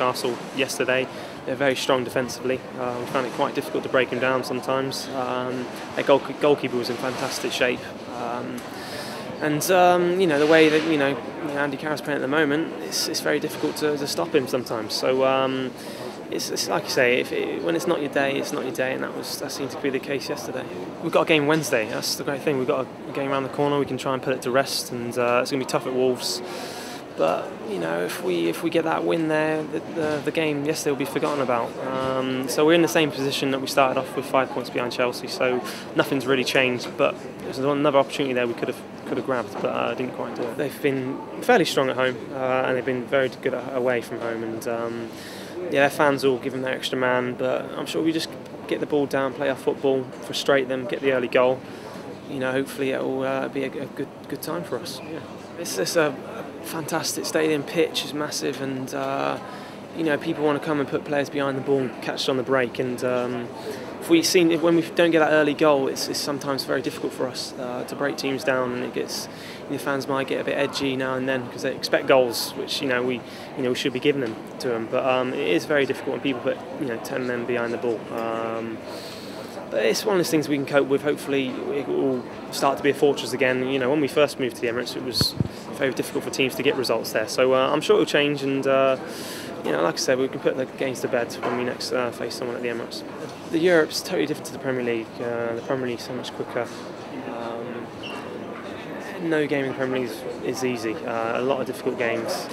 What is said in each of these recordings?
Newcastle yesterday. They're very strong defensively. We found it quite difficult to break them down sometimes. Their goalkeeper was in fantastic shape. You know, the way that Andy Carroll's playing at the moment, it's very difficult to stop him sometimes. So it's like you say, when it's not your day, it's not your day, and that seemed to be the case yesterday. We've got a game Wednesday. That's the great thing. We've got a game around the corner. We can try and put it to rest, and it's going to be tough at Wolves. But if we get that win there, the game yesterday will be forgotten about. So we're in the same position that we started off with, 5 points behind Chelsea. So nothing's really changed. But there's another opportunity there we could have grabbed, but didn't quite do it. They've been fairly strong at home, and they've been very good away from home. And yeah, their fans will give them their extra man. But I'm sure we just get the ball down, play our football, frustrate them, get the early goal. Hopefully it will be a good time for us. Yeah. It's a fantastic stadium. Pitch is massive, and people want to come and put players behind the ball and catch on the break. And when we don't get that early goal, it's sometimes very difficult for us to break teams down, and it gets fans might get a bit edgy now and then because they expect goals, which we should be giving them to them. But it is very difficult when people put 10 men behind the ball. But it's one of those things we can cope with. Hopefully it will start to be a fortress again. When we first moved to the Emirates, it was very difficult for teams to get results there. So I'm sure it will change, and like I said, we can put the games to bed when we next face someone at the Emirates. The Europe's totally different to the Premier League. The Premier League's so much quicker. No game in the Premier League is easy. A lot of difficult games.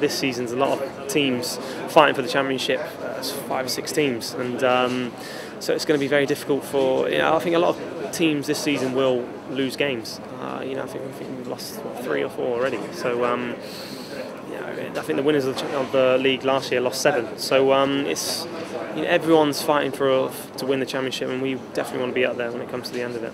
This season's a lot of teams fighting for the Championship. It's 5 or 6 teams, and so it's going to be very difficult for. I think a lot of teams this season will lose games. I think we've lost 3 or 4 already. So I think the winners of the league last year lost 7. So it's everyone's fighting to win the Championship, and we definitely want to be up there when it comes to the end of it.